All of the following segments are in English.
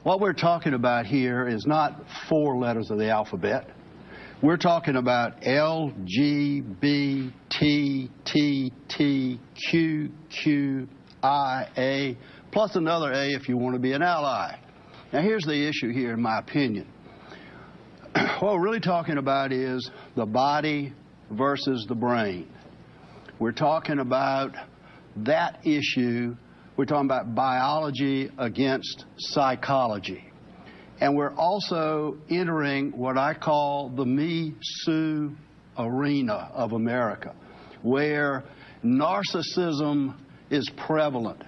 What we're talking about here is not 4 letters of the alphabet. We're talking about L, G, B, T, T, T, Q, Q, I, A, plus another A if you want to be an ally. Now, here's the issue here, in my opinion. What we're really talking about is the body versus the brain. We're talking about that issue. We're talking about biology against psychology. And we're also entering what I call the Me Sue arena of America, where narcissism is prevalent.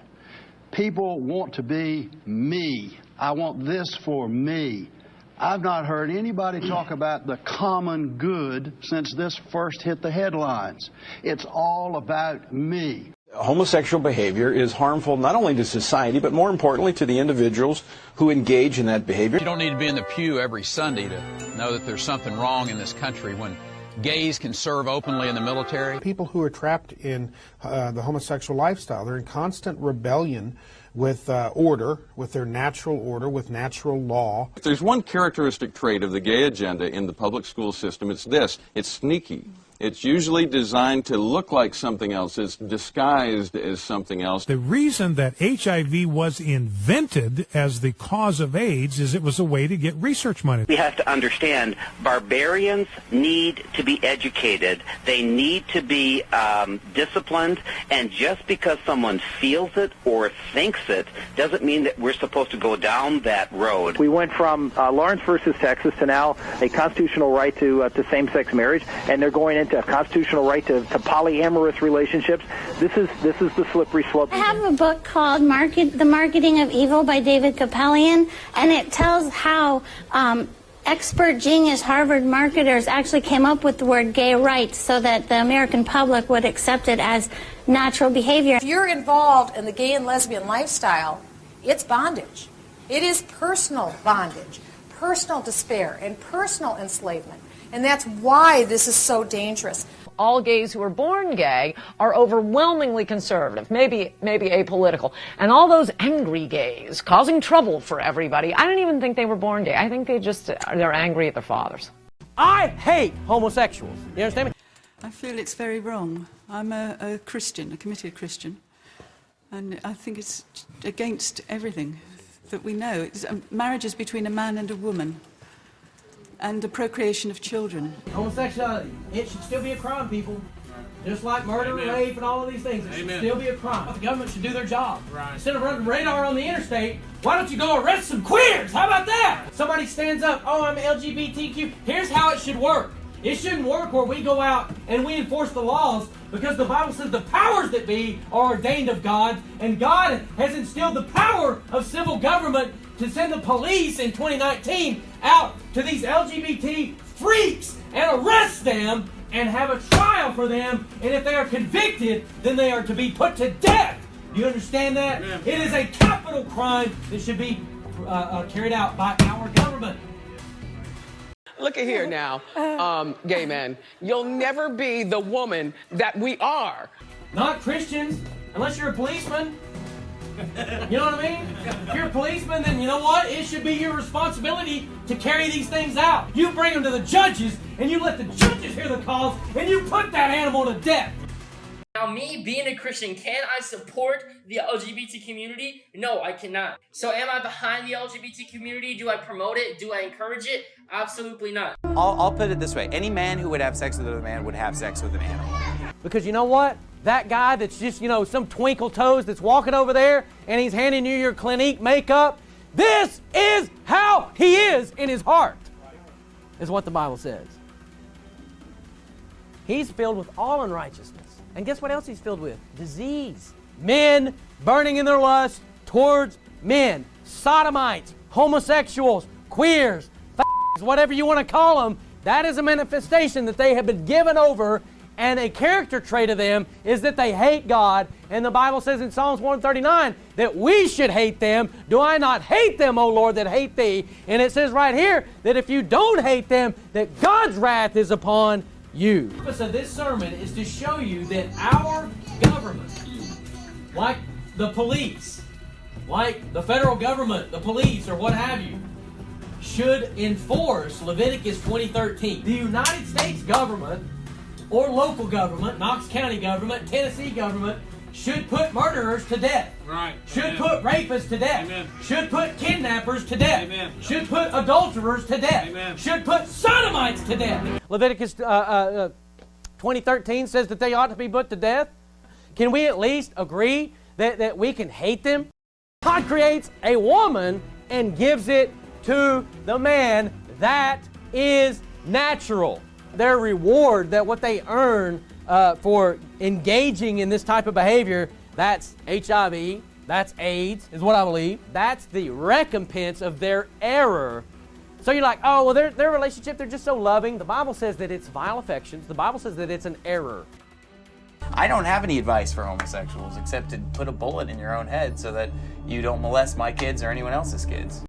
People want to be me. I want this for me. I've not heard anybody talk about the common good since this first hit the headlines. It's all about me. Homosexual behavior is harmful not only to society, but more importantly to the individuals who engage in that behavior. You don't need to be in the pew every Sunday to know that there's something wrong in this country when gays can serve openly in the military. People who are trapped in the homosexual lifestyle, they're in constant rebellion with order, with their natural order, with natural law. If there's one characteristic trait of the gay agenda in the public school system, it's this: it's sneaky. It's usually designed to look like something else. It's disguised as something else. The reason that HIV was invented as the cause of AIDS is it was a way to get research money. We have to understand barbarians need to be educated. They need to be disciplined. And just because someone feels it or thinks it doesn't mean that we're supposed to go down that road. We went from Lawrence versus Texas to now a constitutional right to same-sex marriage, and they're going into a constitutional right to polyamorous relationships. This is the slippery slope. I have a book called The Marketing of Evil by David Kapalian, and it tells how expert genius Harvard marketers actually came up with the word gay rights so that the American public would accept it as natural behavior. If you're involved in the gay and lesbian lifestyle, it's bondage. It is personal bondage, personal despair, and personal enslavement. And that's why this is so dangerous. All gays who are born gay are overwhelmingly conservative, maybe apolitical. And all those angry gays causing trouble for everybody, I don't even think they were born gay. I think they're angry at their fathers. I hate homosexuals. You understand me? I feel it's very wrong. I'm a Christian, a committed Christian. And I think it's against everything that we know. Marriage is between a man and a woman, and the procreation of children. Homosexuality, it should still be a crime, people. Just like murder, rape, and all of these things. It should still be a crime. The government should do their job. Right. Instead of running radar on the interstate, why don't you go arrest some queers? How about that? Somebody stands up, oh, I'm LGBTQ. Here's how it should work. It shouldn't work where we go out and we enforce the laws, because the Bible says the powers that be are ordained of God, and God has instilled the power of civil government to send the police in 2019 out to these LGBT freaks and arrest them and have a trial for them, and if they are convicted, then they are to be put to death. Do you understand that? Yeah. It is a capital crime that should be carried out by our government. Look at here now, gay men. You'll never be the woman that we are. Not Christians, unless you're a policeman. You know what I mean? If you're a policeman, then you know what? It should be your responsibility to carry these things out. You bring them to the judges, and you let the judges hear the cause, and you put that animal to death. Now, me being a Christian, can I support the LGBT community? No, I cannot. So am I behind the LGBT community? Do I promote it? Do I encourage it? Absolutely not. I'll put it this way. Any man who would have sex with a man would have sex with an animal. Because you know what? That guy that's just, some twinkle toes that's walking over there and he's handing you your Clinique makeup, this is how he is in his heart, is what the Bible says. He's filled with all unrighteousness. And guess what else he's filled with? Disease. Men burning in their lust towards men. Sodomites, homosexuals, queers, whatever you want to call them. That is a manifestation that they have been given over, and a character trait of them is that they hate God. And the Bible says in Psalms 139 that we should hate them. Do I not hate them, O Lord, that hate thee? And it says right here that if you don't hate them, that God's wrath is upon you. The purpose of this sermon is to show you that our government, like the police, like the federal government, the police, or what have you, should enforce Leviticus 20:13. The United States government or local government, Knox County government, Tennessee government, should put murderers to death. Right. Should put rapists to death. Amen. Should put kidnappers to death. Amen. Should put adulterers to death. Amen. Should put sodomites to death. Leviticus 20:13 says that they ought to be put to death. Can we at least agree that we can hate them? God creates a woman and gives it to the man. That is natural. Their reward, that what they earn for engaging in this type of behavior, that's HIV, that's AIDS, is what I believe. That's the recompense of their error. So you're like, oh, well, their relationship, they're just so loving. The Bible says that it's vile affections. The Bible says that it's an error. I don't have any advice for homosexuals except to put a bullet in your own head so that you don't molest my kids or anyone else's kids.